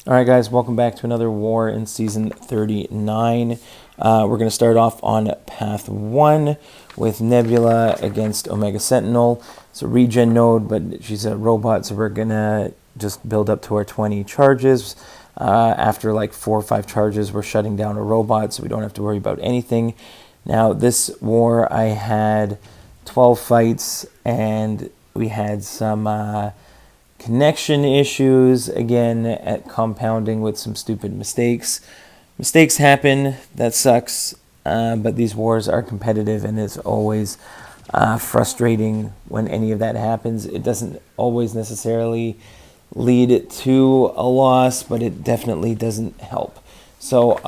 Alright guys, welcome back to another war in Season 39. We're going to start off on Path 1 with Nebula against Omega Sentinel. It's a regen node, but she's a robot, so we're going to just build up to our 20 charges. After like 4 or 5 charges, we're shutting down a robot, so we don't have to worry about anything. Now, this war, I had 12 fights, and we had some connection issues, again, at compounding with some stupid mistakes. Mistakes happen, that sucks, but these wars are competitive, and it's always frustrating when any of that happens. It doesn't always necessarily lead to a loss, but it definitely doesn't help. So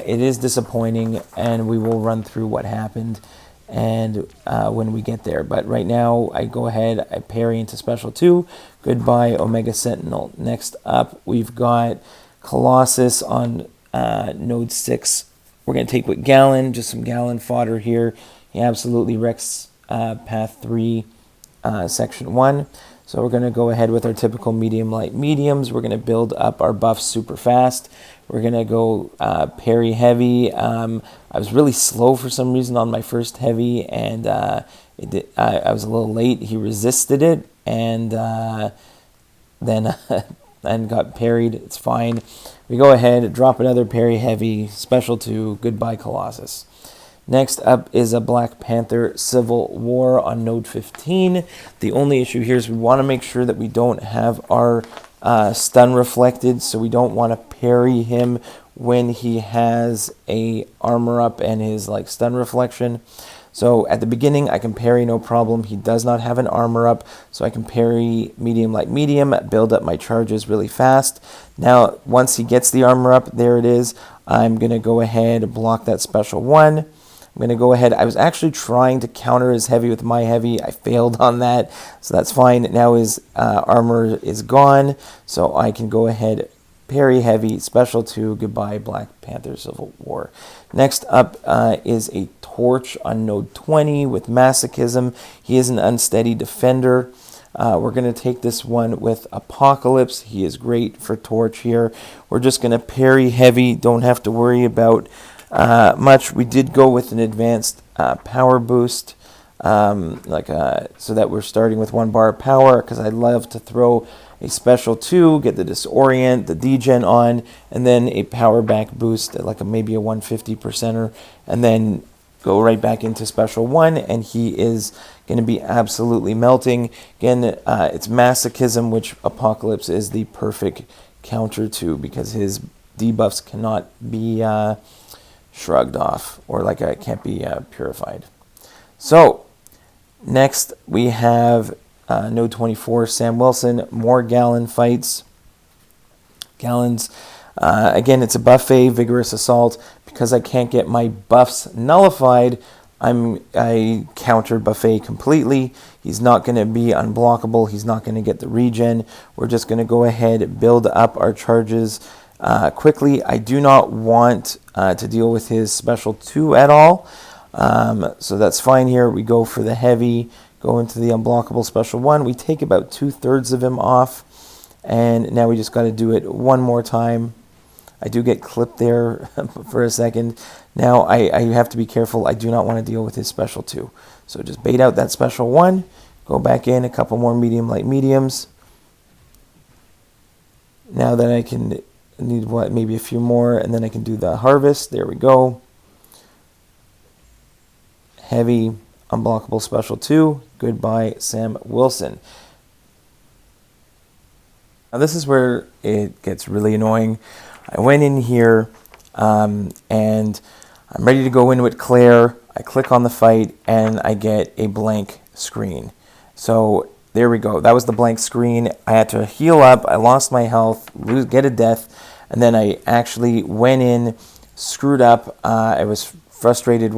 it is disappointing, and we will run through what happened and when we get there. But right now, I go ahead, I parry into Special 2. Goodbye, Omega Sentinel. Next up, we've got Colossus on Node 6. We're going to take with Galan, just some Galan fodder here. He absolutely wrecks Path 3, Section 1. So we're going to go ahead with our typical medium, light, mediums. We're going to build up our buffs super fast. We're going to go parry heavy. I was really slow for some reason on my first heavy, and I was a little late. He resisted it, and then and got parried. It's fine. We go ahead, drop another parry heavy, Special 2, goodbye Colossus. Next up is a Black Panther Civil War on Node 15. The only issue here is we want to make sure that we don't have our stun reflected, so we don't want to parry him when he has a armor up and his like stun reflection. So at the beginning I can parry no problem. He does not have an armor up, so I can parry medium, light, medium, build up my charges really fast. Now once he gets the armor up, there it is, I'm going to go ahead and block that Special 1. I'm going to go ahead. I was actually trying to counter his heavy with my heavy. I failed on that, so that's fine. Now his armor is gone, so I can go ahead, parry heavy, Special 2, goodbye Black Panther Civil War. Next up is a Torch on Node 20 with Masochism. He is an unsteady defender. We're going to take this one with Apocalypse. He is great for Torch here. We're just going to parry heavy. Don't have to worry about much. We did go with an advanced power boost, so that we're starting with 1 bar of power, because I love to throw a Special 2, get the disorient, the degen on, and then a power back boost, like maybe a 150%er, and then go right back into Special 1, and he is going to be absolutely melting. Again, it's Masochism, which Apocalypse is the perfect counter to, because his debuffs cannot be shrugged off, or can't be purified. So next we have Node 24, Sam Wilson, more Galan fights. Galan's, again, it's a buffet, Vigorous Assault. Because I can't get my buffs nullified, I countered buffet completely. He's not going to be unblockable. He's not going to get the regen. We're just going to go ahead, build up our charges quickly. I do not want to deal with his Special 2 at all, so that's fine here. We go for the heavy, go into the unblockable Special 1. We take about 2/3 of him off, and now we just got to do it one more time. I do get clipped there for a second. Now I have to be careful. I do not want to deal with his Special 2. So just bait out that Special 1, go back in, a couple more medium, light, mediums. Now that I can need maybe a few more, and then I can do the harvest. There we go. Heavy, unblockable Special 2, goodbye Sam Wilson. Now this is where it gets really annoying. I went in here and I'm ready to go in with Claire. I click on the fight and I get a blank screen. So there we go. That was the blank screen. I had to heal up. I lost my health, get a death, and then I actually went in, screwed up. I was frustrated.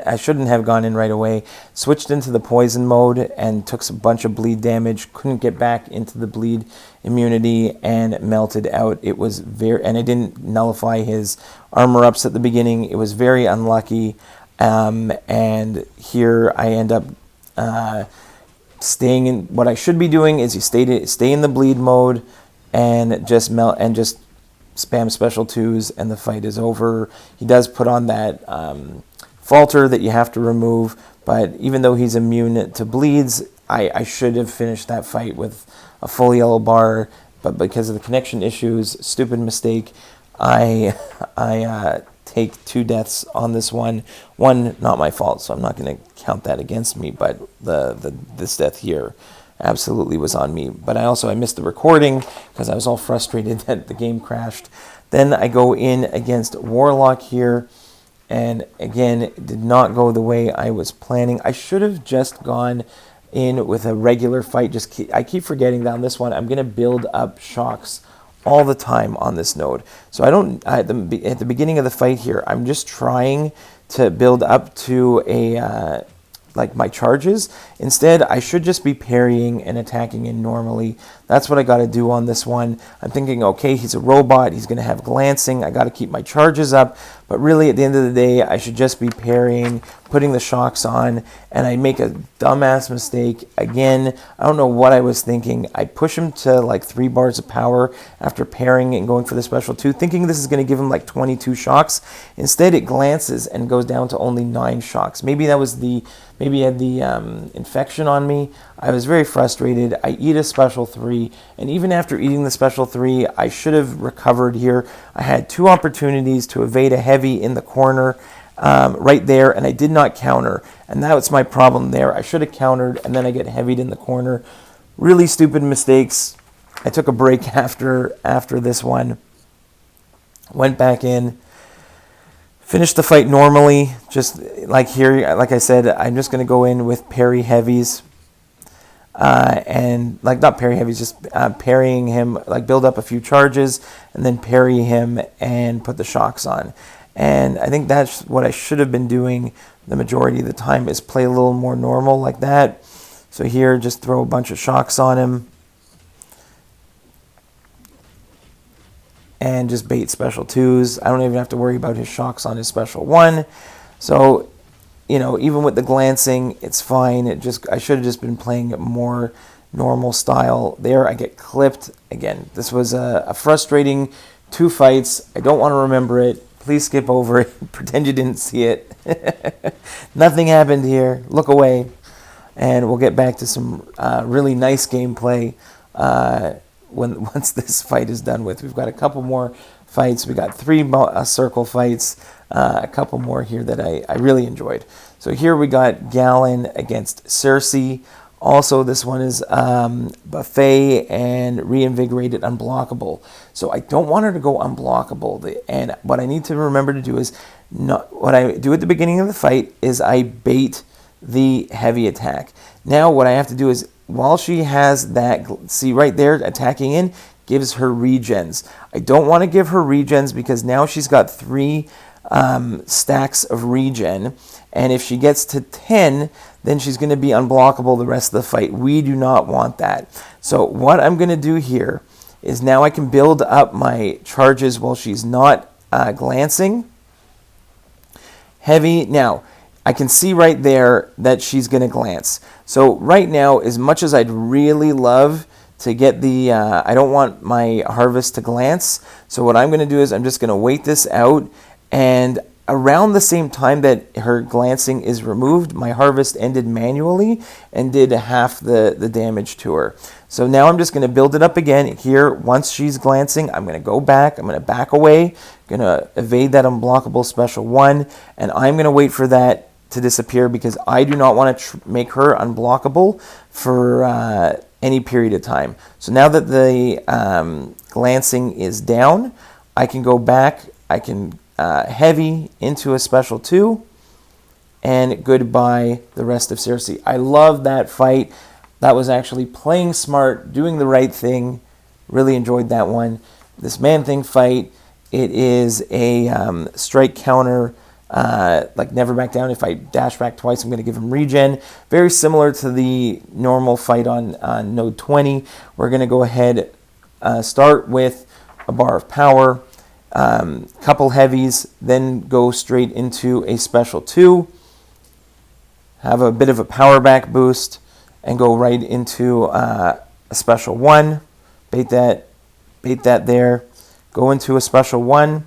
I shouldn't have gone in right away. Switched into the poison mode and took a bunch of bleed damage. Couldn't get back into the bleed immunity and melted out. It was and I didn't nullify his armor ups at the beginning. It was very unlucky. And here I end up staying in. What I should be doing is you stay in the bleed mode and just melt and just spam special twos, and the fight is over. He does put on that falter that you have to remove, but even though he's immune to bleeds, I should have finished that fight with a full yellow bar, but because of the connection issues, stupid mistake, I take 2 deaths on this one. One, not my fault, so I'm not going to count that against me, but this death here absolutely was on me. But I missed the recording because I was all frustrated that the game crashed. Then I go in against Warlock here, and again, it did not go the way I was planning. I should have just gone in with a regular fight. I keep forgetting that on this one, I'm going to build up shocks all the time on this node. So at the beginning of the fight here, I'm just trying to build up to a like my charges. Instead, I should just be parrying and attacking in normally. That's what I got to do on this one. I'm thinking, okay, he's a robot, he's going to have glancing, I got to keep my charges up, but really at the end of the day, I should just be parrying, putting the shocks on, and I make a dumbass mistake. Again, I don't know what I was thinking. I push him to like 3 bars of power after parrying and going for the special 2, thinking this is going to give him like 22 shocks. Instead, it glances and goes down to only 9 shocks. Maybe he had the infection on me. I was very frustrated. I eat a special 3, and even after eating the special 3, I should have recovered here. I had 2 opportunities to evade a heavy in the corner right there, and I did not counter, and that's my problem there. I should have countered, and then I get heavied in the corner. Really stupid mistakes. I took a break after this one. Went back in. Finished the fight normally, just like here, like I said, I'm just going to go in with parry heavies, and like not parry heavies, just parrying him, like build up a few charges, and then parry him and put the shocks on. And I think that's what I should have been doing the majority of the time, is play a little more normal like that. So here, just throw a bunch of shocks on him, and just bait special 2s. I don't even have to worry about his shocks on his special 1. So, even with the glancing, it's fine. I should have just been playing more normal style. There, I get clipped. Again, this was a frustrating 2 fights. I don't want to remember it. Please skip over it. Pretend you didn't see it. Nothing happened here. Look away. And we'll get back to some really nice gameplay once this fight is done with. We've got a couple more fights. We got 3 circle fights, a couple more here that I really enjoyed. So here we got Galan against Cersei. Also, this one is buffet and reinvigorated unblockable. So I don't want her to go unblockable. And what I need to remember to do is, what I do at the beginning of the fight is I bait the heavy attack. Now what I have to do is, while she has that, see right there, attacking in, gives her regens. I don't want to give her regens because now she's got 3 stacks of regen, and if she gets to 10, then she's going to be unblockable the rest of the fight. We do not want that. So what I'm going to do here is, now I can build up my charges while she's not glancing. Heavy. Now, I can see right there that she's going to glance. So right now, as much as I'd really love to get the, I don't want my harvest to glance. So what I'm going to do is I'm just going to wait this out, and around the same time that her glancing is removed, my harvest ended manually and did half the damage to her. So now I'm just going to build it up again here. Once she's glancing, I'm going to go back. I'm going to back away, going to evade that unblockable special 1, and I'm going to wait for that to disappear because I do not want to make her unblockable for any period of time. So now that the glancing is down, I can go back. I can heavy into a special 2, and goodbye the rest of Cersei. I love that fight. That was actually playing smart, doing the right thing. Really enjoyed that one. This Man-Thing fight, it is a strike counter, like never back down. If I dash back twice, I'm going to give him regen. Very similar to the normal fight on node 20. We're going to go ahead, start with a bar of power, couple heavies, then go straight into a special 2, have a bit of a power back boost, and go right into a special 1. Bait that there, go into a special 1.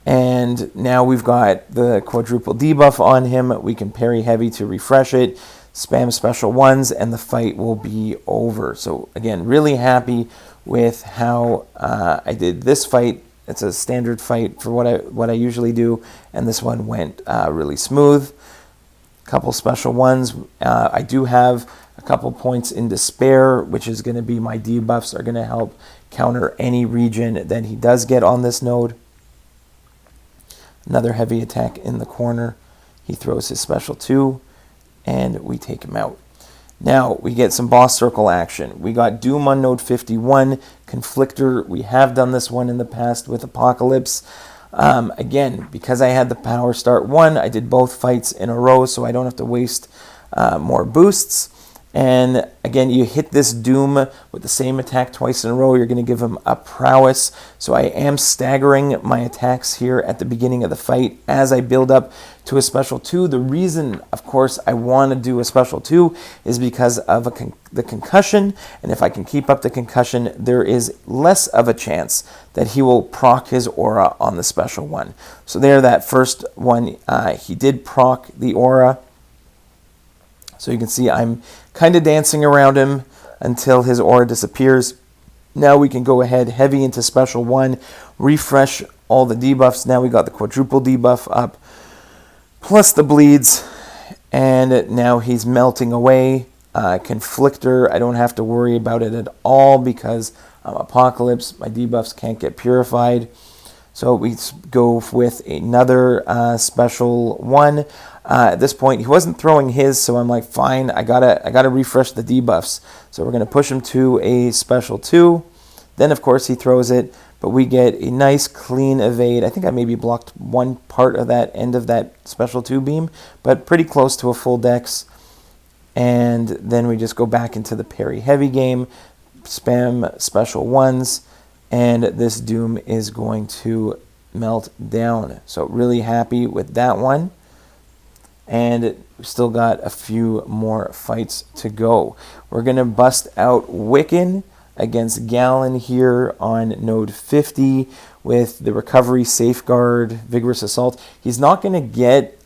And now we've got the quadruple debuff on him. We can parry heavy to refresh it, spam special 1s, and the fight will be over. So again, really happy with how I did this fight. It's a standard fight for what I usually do, and this one went really smooth. Couple special 1s. I do have a couple points in despair, which is going to be my debuffs are going to help counter any regen that he does get on this node. Another heavy attack in the corner. He throws his special 2, and we take him out. Now, we get some boss circle action. We got Doom on node 51, Conflictor. We have done this one in the past with Apocalypse. Again, because I had the power start 1, I did both fights in a row, so I don't have to waste more boosts. And again, you hit this Doom with the same attack twice in a row, you're going to give him a prowess. So I am staggering my attacks here at the beginning of the fight as I build up to a special 2. The reason, of course, I want to do a special 2 is because of the concussion. And if I can keep up the concussion, there is less of a chance that he will proc his aura on the special 1. So there, that first one, he did proc the aura. So you can see I'm kind of dancing around him until his aura disappears. Now we can go ahead heavy into special 1, refresh all the debuffs. Now we got the quadruple debuff up, plus the bleeds, and now he's melting away. Conflictor, I don't have to worry about it at all because I'm Apocalypse. My debuffs can't get purified. So we go with another special 1. At this point, he wasn't throwing his, so I'm like, fine, I gotta refresh the debuffs. So we're gonna push him to a special 2. Then of course he throws it, but we get a nice clean evade. I think I maybe blocked one part of that end of that special 2 beam, but pretty close to a full dex. And then we just go back into the parry heavy game, spam special 1s, and this Doom is going to melt down. So really happy with that one. And we've still got a few more fights to go. We're going to bust out Wiccan against Galan here on node 50 with the recovery, safeguard, vigorous assault. He's not going to get,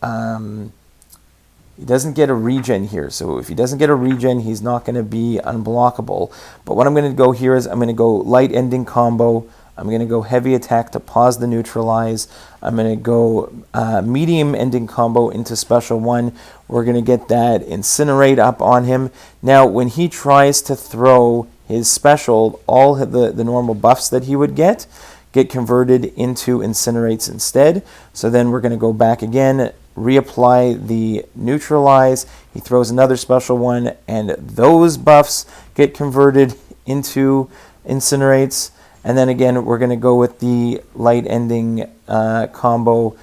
he doesn't get a regen here. So if he doesn't get a regen, he's not going to be unblockable. But what I'm going to go here is I'm going to go light ending combo. I'm going to go heavy attack to pause the neutralize. I'm going to go medium ending combo into special 1. We're going to get that incinerate up on him. Now, when he tries to throw his special, all the normal buffs that he would get converted into incinerates instead. So then we're going to go back again, reapply the neutralize. He throws another special 1, and those buffs get converted into incinerates. And then again, we're going to go with the light ending combo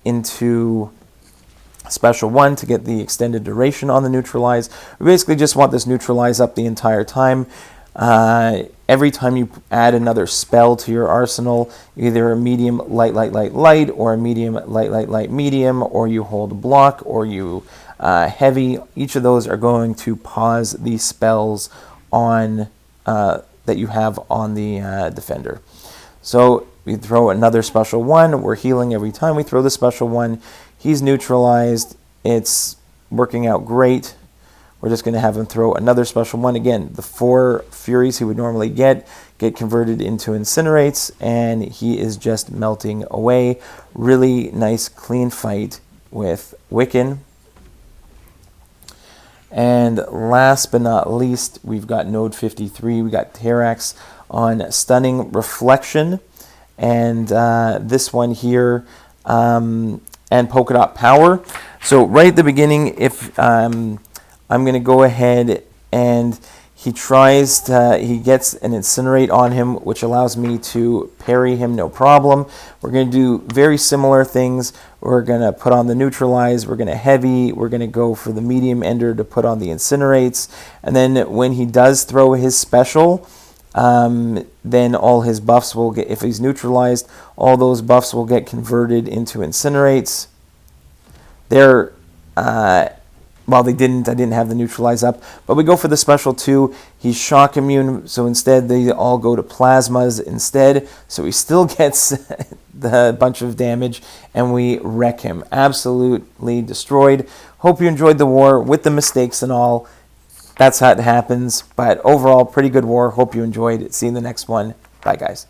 into special 1 to get the extended duration on the neutralize. We basically just want this neutralize up the entire time. Every time you add another spell to your arsenal, either a medium light, or a medium light, medium, or you hold a block, or you heavy, each of those are going to pause the spells on that you have on the defender. So we throw another special 1. We're healing every time we throw the special 1. He's neutralized. It's working out great. We're just going to have him throw another special 1. Again, the 4 furies he would normally get converted into incinerates, and he is just melting away. Really nice, clean fight with Wiccan. And last but not least, we've got node 53. We got Terrax on Stunning Reflection, and this one here, and Polka Dot Power. So right at the beginning, if I'm going to go ahead and he gets an Incinerate on him, which allows me to parry him no problem. We're going to do very similar things. We're going to put on the Neutralize. We're going to heavy. We're going to go for the medium ender to put on the Incinerates. And then when he does throw his special, then all his buffs will get, if he's neutralized, all those buffs will get converted into Incinerates. well, they didn't. I didn't have the neutralize up. But we go for the special 2. He's shock immune, so instead they all go to plasmas instead. So he still gets the bunch of damage, and we wreck him. Absolutely destroyed. Hope you enjoyed the war with the mistakes and all. That's how it happens. But overall, pretty good war. Hope you enjoyed. See you in the next one. Bye, guys.